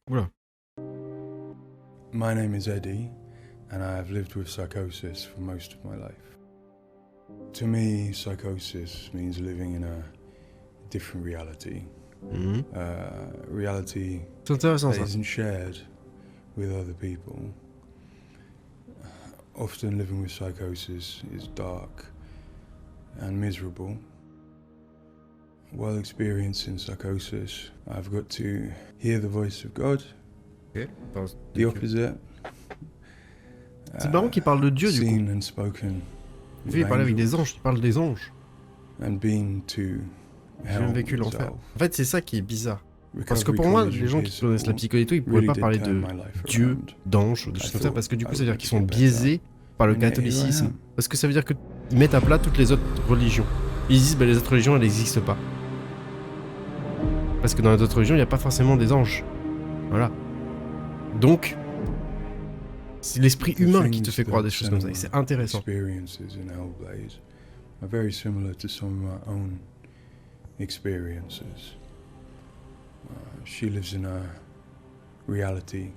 Oula. My name is Eddie, and I have lived with psychosis for most of my life. To me, psychosis means living in a different reality. Reality C'est intéressant that ça. isn't shared with other people. Often living with psychosis is dark and miserable. While experiencing psychosis, I've got to hear the voice of God, Ok. Enfin, the opposite. c'est marrant qu'il parle de Dieu du coup. Seen and spoken with Il parle avec des angels anges, il parle des anges. and been to J'ai hell même vécu l'enfer. itself. En fait, c'est ça qui est bizarre. Parce que Recovery pour moi, college les gens qui connaissent la psychologie et tout, ils pourraient really pas did parler turn de my life Dieu, around. d'anges, de choses comme ça, parce que du coup, ça veut dire qu'ils sont I thought biaisés par le And here I catholicisme. am. Parce que ça veut dire qu'ils mettent à plat toutes les autres religions. Ils disent, bah, les autres religions, elles n'existent pas. Parce que dans les autres religions, il n'y a pas forcément des anges. Voilà. Donc, c'est l'esprit humain qui te fait croire des choses comme ça, et c'est intéressant. Experiences in Hellblade are very similar to some of my own experiences. She lives in a reality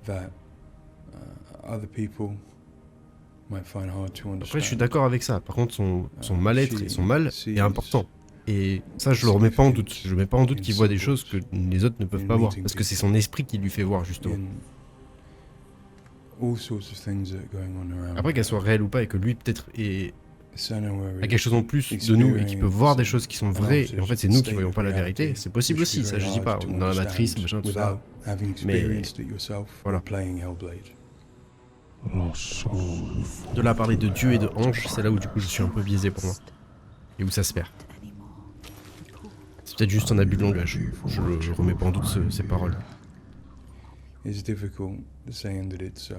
that other people might find hard to understand. Après, je suis d'accord avec ça. Par contre, son mal-être et son mal est important. Et ça, je le remets pas en doute. Je mets pas en doute qu'il voit des choses que les autres ne peuvent pas voir. Parce que c'est son esprit qui lui fait voir, justement. All sorts of things that are going on around. Après, qu'elle soit réelle ou pas, et que lui, peut-être, Senua a quelque chose en plus de nous, et qu'il peut voir des choses qui sont vraies, et en fait, c'est nous qui voyons pas la vérité. C'est possible aussi, ça, je dis pas. Dans la matrice, machin, tout ça. Mais voilà. De là à parler de Dieu et de ange, c'est là où du coup je suis un peu biaisé pour moi. Et où ça se perd. C'est peut-être juste un abus de langage. Je remets pas en doute ces paroles. It's difficult saying that it's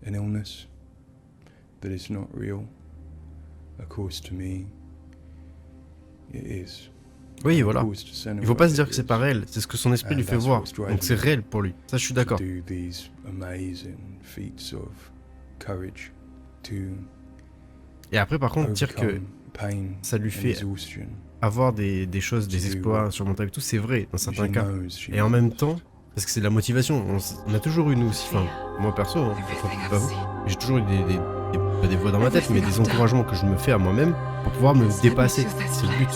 an illness, that it's not real. Of course, to me, it is. Oui, voilà. Of course, to Senua, Il faut pas se dire que it c'est is. pas réel, c'est ce que son esprit lui fait voir. Donc c'est réel pour lui. Ça, je suis d'accord. To do these amazing feats of courage, to Et après, par contre, dire que overcome pain ça lui and fait exhaustion. avoir des choses, des exploits surmontables et tout, c'est vrai dans certains She cas. knows, she Et en knows. même temps, parce que c'est de la motivation, on a toujours eu nous aussi, enfin, moi perso, hein, pas vous, j'ai toujours eu pas des voix dans ma tête, mais des encouragements que je me fais à moi-même pour pouvoir me dépasser. C'est le but.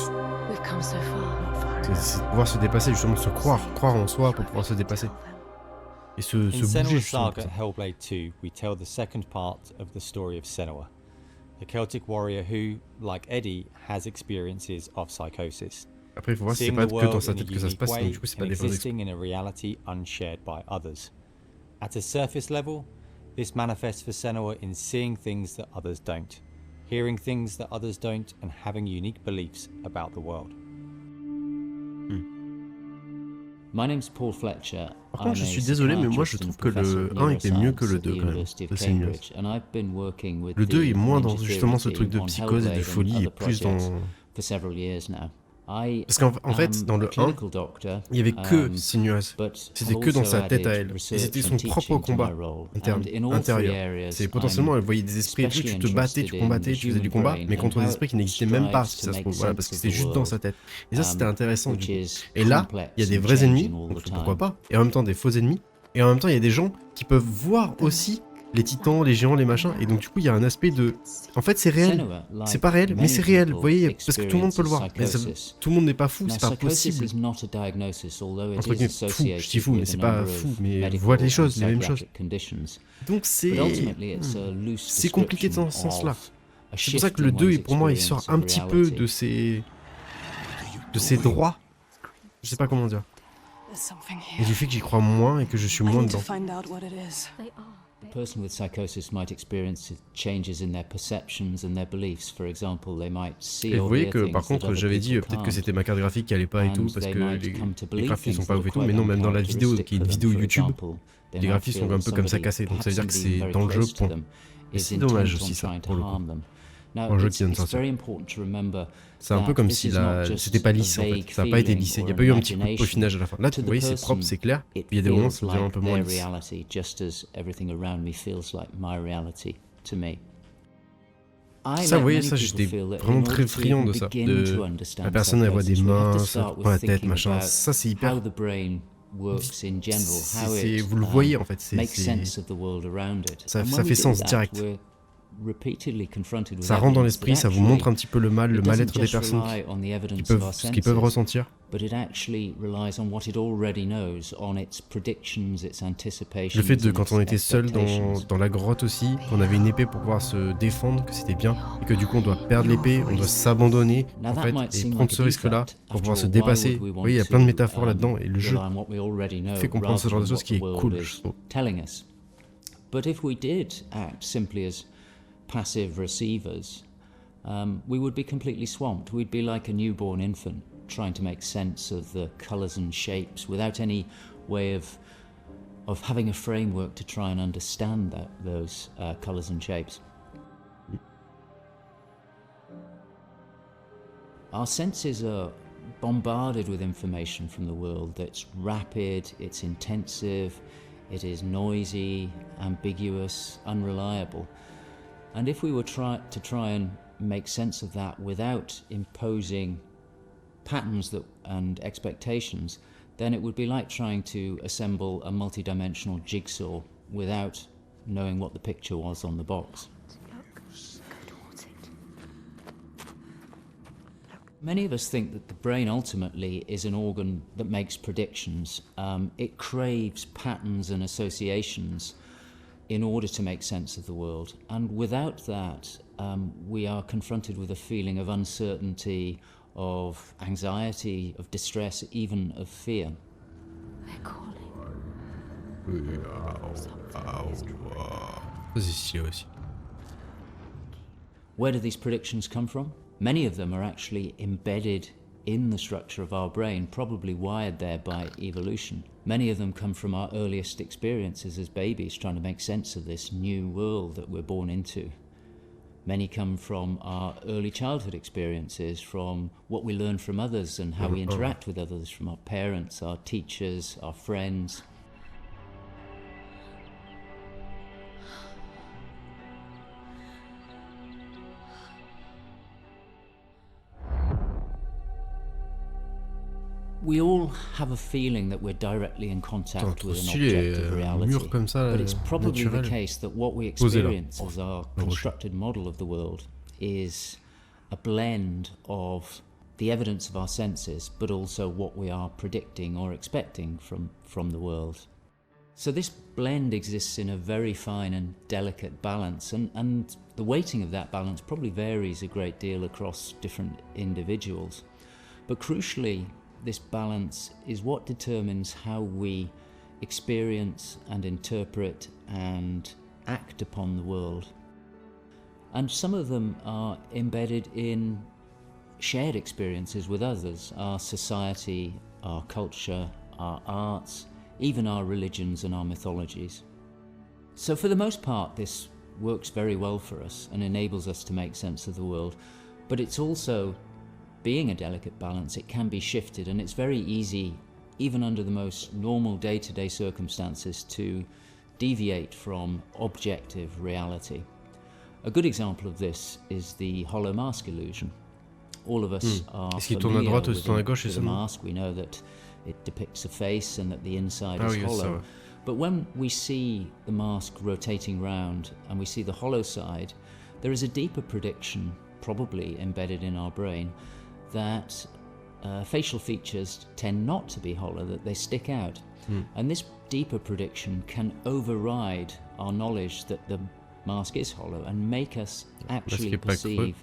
C'est de pouvoir se dépasser, justement, se croire en soi pour pouvoir se dépasser. Et se In bouger, Senua'S justement. Saga Hellblade II, we tell the second part of the story of Senua, a Celtic warrior who, like Eddie, has experiences of psychosis. Après, il faut voir si c'est Seeing pas the que dans world sa in tête a que ça se unique passe, donc way du coup, c'est and pas des vrais existing in a reality unshared by others. At a surface level, this manifests for Senua in seeing things that others don't, hearing things that others don't, and having unique beliefs about the world. My name's Paul Fletcher. Par contre, je suis désolé, mais moi je trouve que le 1 était mieux que le 2 quand même, de Senua'S. Le 2 est moins dans justement ce truc de psychose et de folie, et plus dans... Parce qu'en fait, dans le 1, il y avait que Senua'S. C'était que dans sa tête à elle. Et c'était son propre combat intérieur. C'est potentiellement, elle voyait des esprits et tout, tu te battais, tu combattais, tu faisais du combat, mais contre des esprits qui n'existaient même pas, si ça se trouve. Voilà, parce que c'était juste dans sa tête. Et ça, c'était intéressant du coup. Et là, il y a des vrais ennemis, donc pourquoi pas, et en même temps des faux ennemis, et en même temps, il y a des gens qui peuvent voir aussi les titans, les géants, les machins, et donc du coup il y a un aspect de... En fait c'est réel, c'est pas réel, mais c'est réel, vous voyez, parce que tout le monde peut le voir, mais tout le monde n'est pas fou, c'est pas possible. Entre guillemets, fou, je dis fou, mais c'est pas fou, mais voit les choses, les mêmes choses. Donc c'est compliqué dans ce sens-là. C'est pour ça que le 2, pour moi, il sort un petit peu de ses droits, je sais pas comment dire, et du fait que j'y crois moins et que je suis moins dedans. A person with psychosis might experience changes in their perceptions and their beliefs. For example, they might see Et vous or voyez hear que things par that contre other j'avais dit people peut-être que can't. c'était ma carte graphique qui allait pas et tout parce And que they might come to les believe graphismes sont things pas that ouf et are tout, quite mais non, même dans la vidéo qui est une uncharacteristic vidéo for them. YouTube, For example, they les might graphismes feel sont un peu comme ça somebody, cassés, donc ça veut dire que perhaps c'est being dans le very jeu close to point. them, Et is c'est dommage intent on aussi ça trying to pour le harm coup. them. Now, Un jeu qui vient de it's sortir. very important to remember C'est un peu comme si c'était pas lisse en fait, ça a pas été lissé, il y a pas eu un petit coup de peaufinage à la fin. Là, vous voyez, c'est propre, c'est clair, et il y a des moments où ça devient un peu moins lisse. Ça, vous voyez, ça, j'étais vraiment très friand de ça. La personne, elle voit des mains, ça prend la tête, machin. Ça, c'est hyper works in general, how it vous le voyez en fait, makes sense of the world around it. Ça fait sens direct. Repeatedly confronted with Ça rentre dans l'esprit, ça vous montre un petit peu le mal-être des personnes ce qu'ils peuvent ressentir. But it actually relies on what it already knows, on its predictions, its anticipations. Le fait de quand on était seul dans la grotte aussi, qu'on avait une épée pour pouvoir se défendre, que c'était bien, et que du coup on doit perdre l'épée, on doit s'abandonner en fait et prendre ce risque-là pour pouvoir se dépasser. Vous voyez, il y a plein de métaphores là-dedans et le jeu fait comprendre ce genre de choses qui est cool, je trouve. But if we did act simply as passive receivers, we would be completely swamped. We'd be like a newborn infant trying to make sense of the colours and shapes without any way of having a framework to try and understand those colours and shapes. Our senses are bombarded with information from the world that's rapid, it's intensive, it is noisy, ambiguous, unreliable. And if we were to try and make sense of that without imposing patterns and expectations, then it would be like trying to assemble a multi-dimensional jigsaw without knowing what the picture was on the box. Many of us think that the brain ultimately is an organ that makes predictions. It craves patterns and associations in order to make sense of the world. And without that, we are confronted with a feeling of uncertainty, of anxiety, of distress, even of fear. They're calling. C'est stylé aussi. Where do these predictions come from? Many of them are actually embedded in the structure of our brain, probably wired there by evolution. Many of them come from our earliest experiences as babies, trying to make sense of this new world that we're born into. Many come from our early childhood experiences, from what we learn from others and how we interact with others, from our parents, our teachers, our friends. We all have a feeling that we're directly in contact with an objective reality, but it's probably the case that what we experience as our constructed model of the world is a blend of the evidence of our senses, but also what we are predicting or expecting from the world. So this blend exists in a very fine and delicate balance, and the weighting of that balance probably varies a great deal across different individuals. But crucially, this balance is what determines how we experience and interpret and act upon the world. And some of them are embedded in shared experiences with others, our society, our culture, our arts, even our religions and our mythologies. So for the most part, this works very well for us and enables us to make sense of the world, but it's also, being a delicate balance, it can be shifted, and it's very easy, even under the most normal day-to-day circumstances, to deviate from objective reality. A good example of this is the hollow mask illusion. All of us are familiar with a mask. We know that it depicts a face and that the inside is hollow. But when we see the mask rotating round and we see the hollow side, there is a deeper prediction, probably embedded in our brain, that facial features tend not to be hollow, that they stick out. And this deeper prediction can override our knowledge that the mask is hollow and make us actually perceive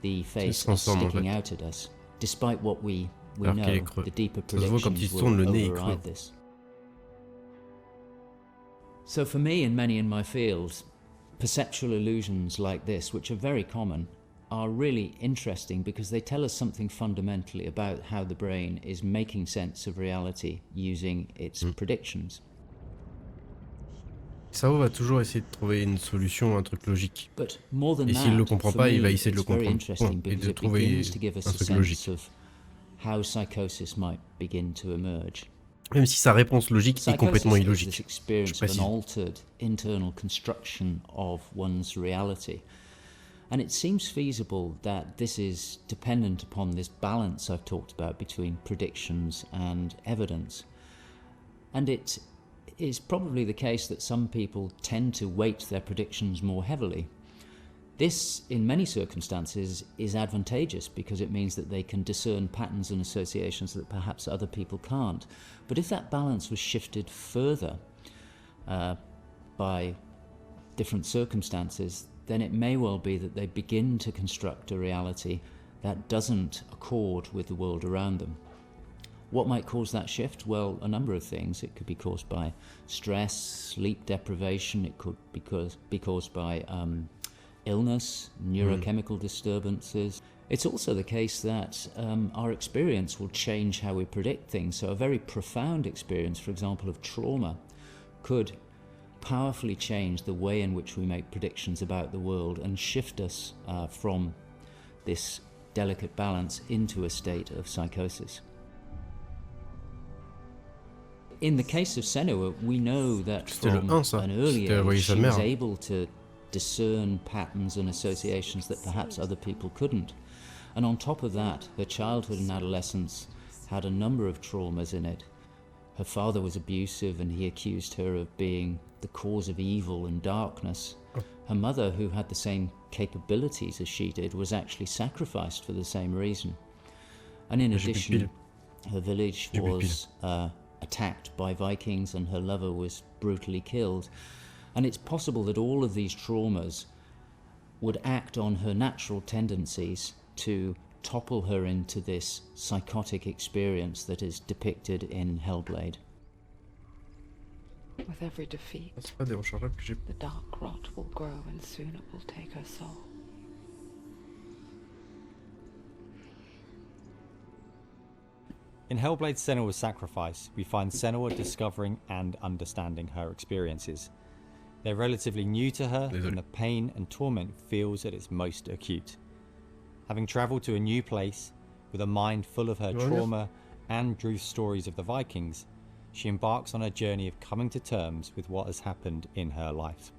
the face as sticking out at us, despite what we know. The deeper predictions will override this. So for me and many in my field, perceptual illusions like this, which are very common, are really interesting because they tell us something fundamentally about how the brain is making sense of reality using its predictions. Le cerveau va toujours essayer de trouver une solution, un truc logique. Et s'il ne le comprend pas, il va essayer de le comprendre. Et de trouver un truc logique. How psychosis might begin to emerge. Même si sa réponse logique est complètement illogique. Je précise. An altered internal construction of one's reality. And it seems feasible that this is dependent upon this balance I've talked about between predictions and evidence. A good example of this is the hollow mask illusion. All of us are familiar with a mask. We know that it depicts a face and that the inside is hollow. But when we see the mask rotating round and we see the hollow side, there is a deeper prediction, probably embedded in our brain, that the facial features tend not to be hollow, that they stick out at us, despite what we know. The deeper predictions will override this. And it is probably the case that some people tend to weight their predictions more heavily. This, in many circumstances, is advantageous because it means that they can discern patterns and associations that perhaps other people can't. But if that balance was shifted further by different circumstances, then it may well be that they begin to construct a reality that doesn't accord with the world around them. What might cause that shift? Well, a number of things. It could be caused by stress, sleep deprivation. It could be caused by illness, neurochemical disturbances. It's also the case that our experience will change how we predict things. So a very profound experience, for example, of trauma, could powerfully change the way in which we make predictions about the world and shift us from this delicate balance into a state of psychosis. In the case of Senua, we know that from an early age she was able to discern patterns and associations that perhaps other people couldn't. And on top of that, her childhood and adolescence had a number of traumas in it. Her father was abusive and he accused her of being the cause of evil and darkness. Her mother, who had the same capabilities as she did, was actually sacrificed for the same reason. And in addition, her village was attacked by Vikings and her lover was brutally killed. And it's possible that all of these traumas would act on her natural tendencies to topple her into this psychotic experience that is depicted in Hellblade. With every defeat, the dark rot will grow and soon it will take her soul. In Hellblade Senua'S Sacrifice, we find Senua discovering and understanding her experiences. They're relatively new to her, and the pain and torment feels at its most acute. Having travelled to a new place, with a mind full of her trauma and truth stories of the Vikings, she embarks on a journey of coming to terms with what has happened in her life.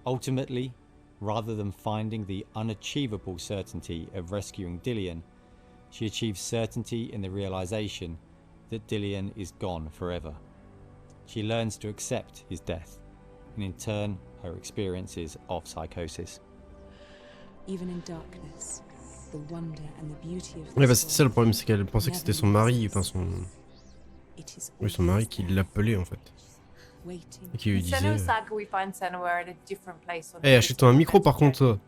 Ultimately, rather than finding the unachievable certainty of rescuing Dillion, she achieves certainty in the realization that Dillion is gone forever. She learns to accept his death, and in turn, her experiences of psychosis. Even in darkness, the wonder and the beauty of Ouais, bah c'était ça le problème, c'est qu'elle pensait que c'était son mari, enfin son... Oui, son mari qui l'appelait en fait. Et qui lui disait... Senua'S Saga, we find Senua at a different place on Eh, achète-toi un micro par contre, toi.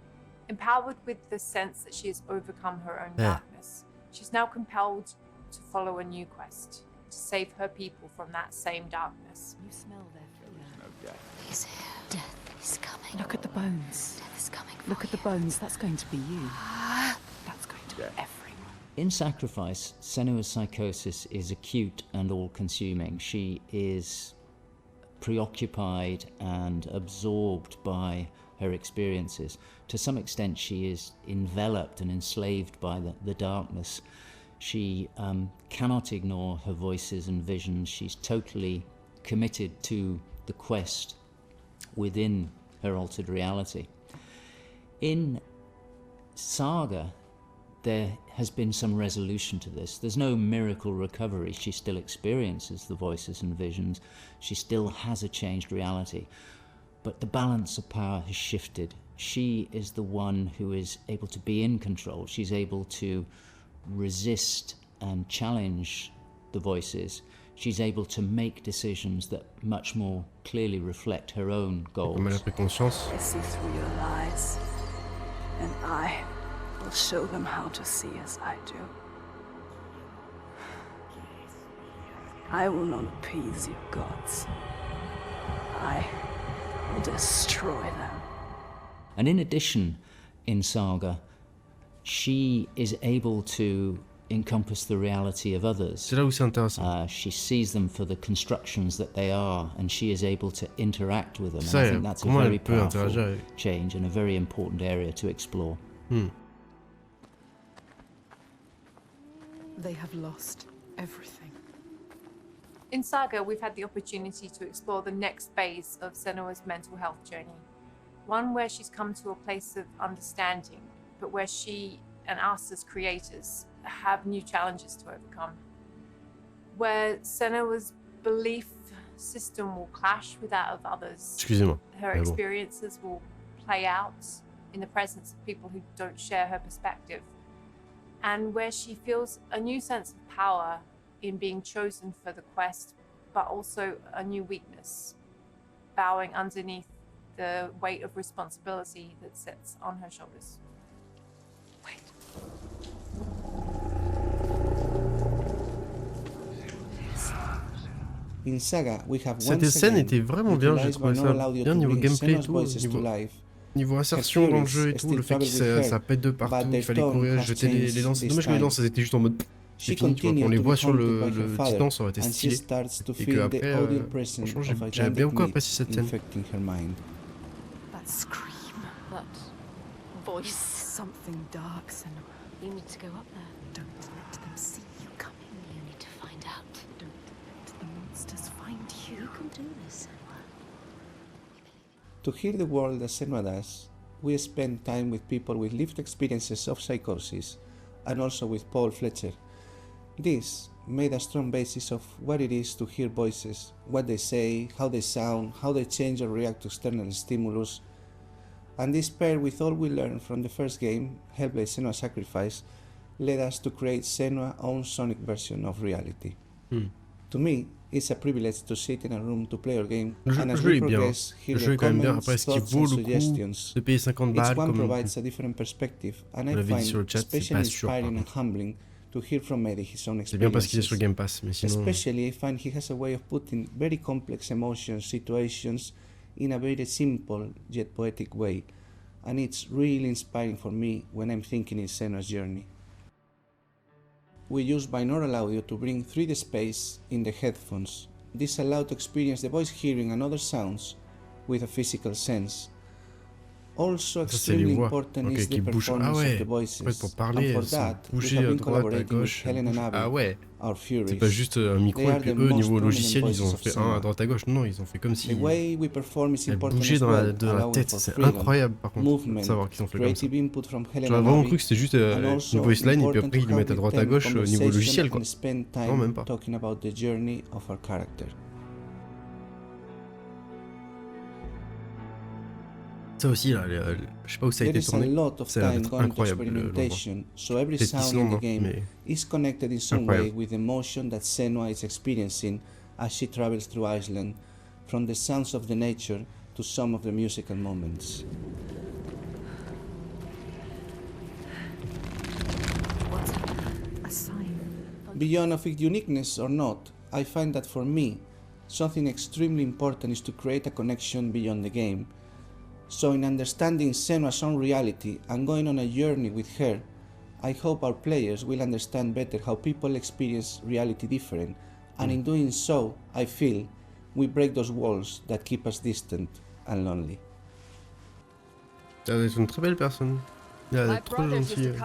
Empowered with the sense that she has overcome her own darkness, she's now compelled to follow a new quest, to save her people from that same darkness. You smell their fear. He's here. Death is coming. Look at the bones. Death is coming. Look at the bones. That's going to be you. That's going to be everyone. In Sacrifice, Senua's psychosis is acute and all-consuming. She is preoccupied and absorbed by her experiences. To some extent, she is enveloped and enslaved by the darkness. She cannot ignore her voices and visions. She's totally committed to the quest within her altered reality. In Saga, there has been some resolution to this. There's no miracle recovery. She still experiences the voices and visions. She still has a changed reality. But the balance of power has shifted. She is the one who is able to be in control. She's able to resist and challenge the voices. She's able to make decisions that much more clearly reflect her own goals. Comme elle a pris conscience. I see through your lies, and I will show them how to see as I do. I will not appease your gods. I will destroy them. And in addition, in Saga, she is able to encompass the reality of others. C'est là où c'est intéressant. She sees them for the constructions that they are, and she is able to interact with them. Ça, and I think that's a very powerful change and a very important area to explore. They have lost everything. In Saga, we've had the opportunity to explore the next phase of Senua's mental health journey. One where she's come to a place of understanding, but where she and us as creators have new challenges to overcome. Where Senua's belief system will clash with that of others. Excusez-moi. Her experiences will play out in the presence of people who don't share her perspective, and where she feels a new sense of power in being chosen for the quest, but also a new weakness, bowing underneath the weight of responsibility that sits on her shoulders. Wait. In Saga, we have Cette scène était vraiment bien, j'ai trouvé ça bien niveau gameplay et tout, niveau insertion dans le jeu et tout, le fait que ça pète de partout, il fallait courir, jeter les lances. Dommage que les lances, elles étaient juste en mode c'est fini, tu vois, on les voit sur le titan, ça aurait été stylé. Et qu'après, franchement, j'avais bien beaucoup apprécié cette scène. That scream, that voice, something dark, Senua. You need to go up there. Don't let them see you coming. You need to find out. Don't let the monsters find you. You can do this, Senua. To hear the world as Senua does, we spend time with people with lived experiences of psychosis, and also with Paul Fletcher. This made a strong basis of what it is to hear voices, what they say, how they sound, how they change or react to external stimulus, and this paired with all we learned from the first game, Hellblade: Senua's Sacrifice, led us to create Senua's own sonic version of reality. To me, it's a privilege to sit in a room to play our game, and as we progress, hear the comments, thoughts and suggestions. Each one provides a different perspective, and I find especially inspiring and humbling to hear from Eddie his own experiences. C'est bien parce qu'il est sur Game Pass, mais sinon... Especially, I find he has a way of putting very complex emotions, situations, in a very simple yet poetic way, and it's really inspiring for me when I'm thinking in Senua's journey. We use binaural audio to bring 3D space in the headphones. This allows to experience the voice hearing and other sounds with a physical sense. Also extremely important is the performance of the voices. Pour parler, and for that, we bouger have à been droite, à collaborating with gauche. Helen and Abby, our Furies. C'est pas juste un micro et puis eux, niveau logiciel, ils ont fait un à droite à gauche. Non, ils ont fait comme si... The way we perform is important bouger as dans well, la tête, c'est incroyable par contre, de savoir qu'ils ont fait comme ça. J'aurais vraiment cru que c'était juste une voice line et puis après ils le mettent à droite à gauche au niveau logiciel quoi. Non, même pas. Ça aussi, là, je sais pas où ça a été tourné, ça a l'air d'être incroyable l'endroit. Peut-être qu'Islande, hein, mais is connected in some way with the emotion that Senua is experiencing as she travels through Iceland, from the sounds of the nature to some of the musical moments. What's a sign? Beyond of its uniqueness or not, I find that for me, something extremely important is to create a connection beyond the game. So in understanding Senua's own reality and going on a journey with her, I hope our players will understand better how people experience reality different, and in doing so, I feel, we break those walls that keep us distant and lonely. Ça doit être une très belle personne. Il a d'être trop gentil, monsieur.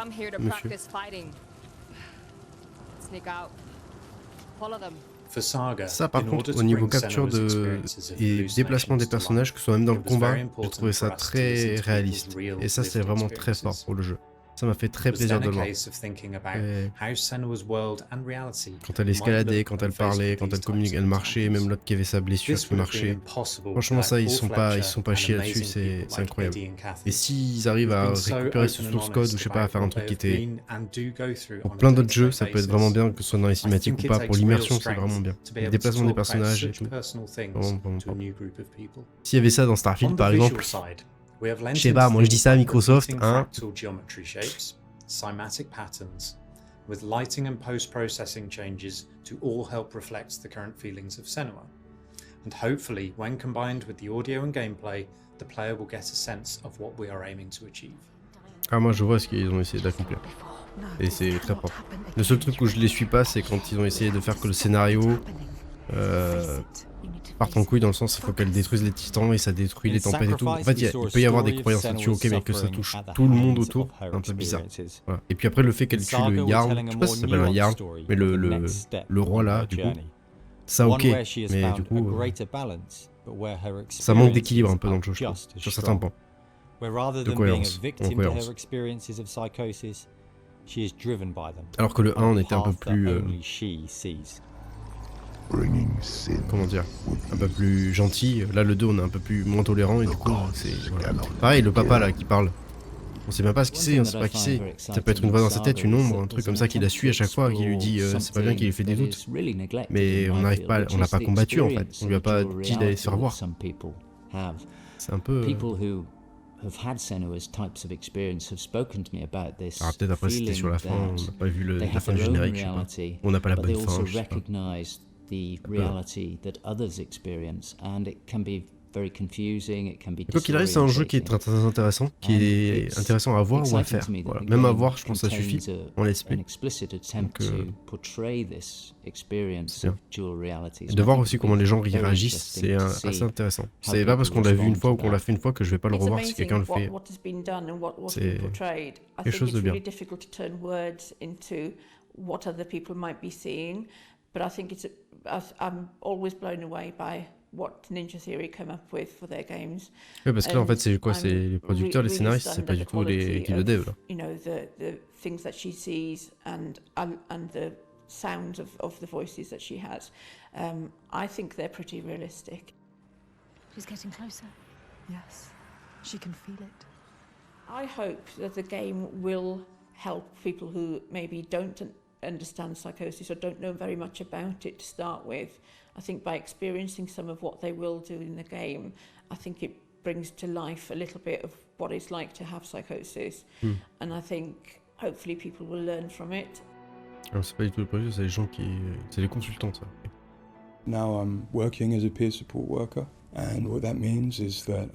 Ça par contre, au niveau capture et déplacement des personnages, que ce soit même dans le combat, j'ai trouvé ça très réaliste. Et ça c'est vraiment très fort pour le jeu. Ça m'a fait très plaisir de le voir. Quand elle escaladait, quand elle parlait, quand elle communiquait, elle marchait, même l'autre qui avait sa blessure qui marchait. Franchement ça, ils sont pas chiés là-dessus, c'est incroyable. Et s'ils arrivent à récupérer ce source code ou je sais pas, à faire un truc qui était... Pour plein d'autres jeux, ça peut être vraiment bien, que ce soit dans les cinématiques ou pas, pour l'immersion c'est vraiment bien. Le déplacement des personnages et tout, vraiment fort. S'il y avait ça dans Starfield par exemple... Je sais pas, moi je dis ça à Microsoft, hein. Cymatic patterns, with lighting and post-processing changes to all help reflect the current feelings of Senua. And hopefully, when combined with the audio and gameplay, the player will get a sense of what we are aiming to achieve. Ah moi je vois ce qu'ils ont essayé d'accomplir. Et c'est très propre. Le seul truc où je les suis pas, c'est quand ils ont essayé de faire que le scénario parte en couille dans le sens il faut qu'elle détruise les titans et ça détruit les tempêtes et tout. En fait, il peut y avoir des croyances là-dessus, ok, mais que ça touche tout le monde autour, c'est un peu bizarre. Voilà. Et puis après, le fait qu'elle tue le Jarl, je sais pas si ça s'appelle un Jarl, mais le roi là, du coup, ça ok, mais du coup, ça manque d'équilibre un peu dans le jeu, je trouve, sur certains points. De cohérence, en cohérence. Alors que le 1, on était un peu plus... Bringing comment dire, un peu plus gentil. Là, le 2, on est un peu plus moins tolérant et du coup, c'est voilà. Pareil, le papa là qui parle. On sait même pas ce qu'il c'est, on sait pas qui c'est. Ça peut être une voix dans sa tête, une ombre, un truc comme ça qui la suit à chaque fois, qui lui dit c'est pas bien, qui lui fait des doutes. Mais on n'a pas combattu en fait. On lui a pas dit d'aller se faire voir. C'est un peu. Alors peut-être après c'était sur la fin, on n'a pas vu la fin du générique, je sais pas. On n'a pas la bonne fin, je sais pas. Quoi qu'il arrive, c'est un jeu qui est très, très intéressant, qui est intéressant à voir ou à faire. Voilà. Même à voir, je pense que ça suffit. On laisse play. Donc, et de voir aussi comment les gens réagissent, c'est assez intéressant. C'est pas parce qu'on l'a vu une fois ou qu'on l'a fait une fois que je vais pas le revoir si quelqu'un le fait. C'est quelque chose de bien. What Ninja Theory come up with for their games. Oui, parce que là, en fait, c'est quoi? C'est les producteurs, les scénaristes, c'est pas du tout l'équipe de dev, là. You know, the things that she sees and the sounds of the voices that she has. I think they're pretty realistic. She's getting closer. Yes, she can feel it. I hope that the game will help people who maybe don't understand psychosis or don't know very much about it to start with. I think by experiencing some of what they will do in the game, I think it brings to life a little bit of what it's like to have psychosis. And I think hopefully people will learn from it. Alors c'est pas du tout le projet, c'est les gens qui... c'est les consultants, ça. Now I'm working as a peer support worker, and what that means is that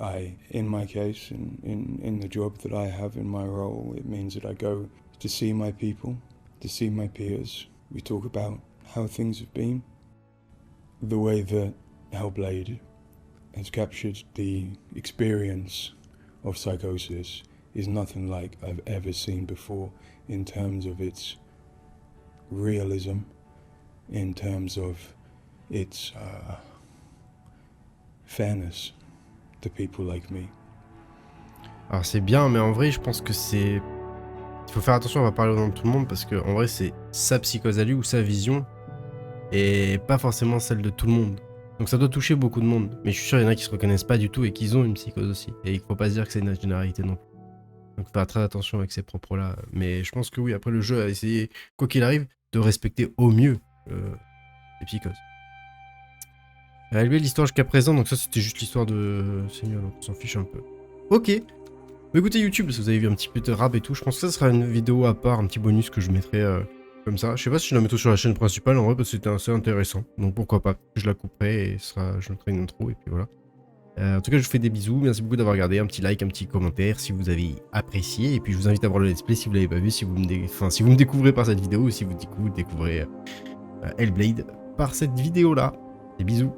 in my case, in the job that I have in my role, it means that I go to see my people, to see my peers. We talk about how things have been. The way that Hellblade has captured the experience of psychosis is nothing like I've ever seen before in terms of its realism, in terms of its fairness to people like me. Alors c'est bien, mais en vrai, je pense que c'est... Il faut faire attention, on va parler au nom de tout le monde, parce que en vrai, c'est sa psychose à lui ou sa vision, et pas forcément celle de tout le monde. Donc ça doit toucher beaucoup de monde, mais je suis sûr qu'il y en a qui se reconnaissent pas du tout et qu'ils ont une psychose aussi. Et il faut pas se dire que c'est une généralité non plus. Donc faire très attention avec ces propos-là. Mais je pense que oui, après le jeu a essayé, quoi qu'il arrive, de respecter au mieux les psychoses. Elle a élevé l'histoire jusqu'à présent, donc ça c'était juste l'histoire de Senua'S, donc on s'en fiche un peu. Ok. Écoutez YouTube, parce que vous avez vu un petit peu de rap et tout, je pense que ça sera une vidéo à part, un petit bonus que je mettrai... comme ça, je sais pas si je la mettrai sur la chaîne principale en vrai parce que c'était assez intéressant, donc pourquoi pas, je la couperai et je mettrai une intro et puis voilà. En tout cas je vous fais des bisous, merci beaucoup d'avoir regardé, un petit like, un petit commentaire si vous avez apprécié, et puis je vous invite à voir le let's play si vous l'avez pas vu, si vous me découvrez par cette vidéo ou si vous découvrez Hellblade par cette vidéo là. Des bisous.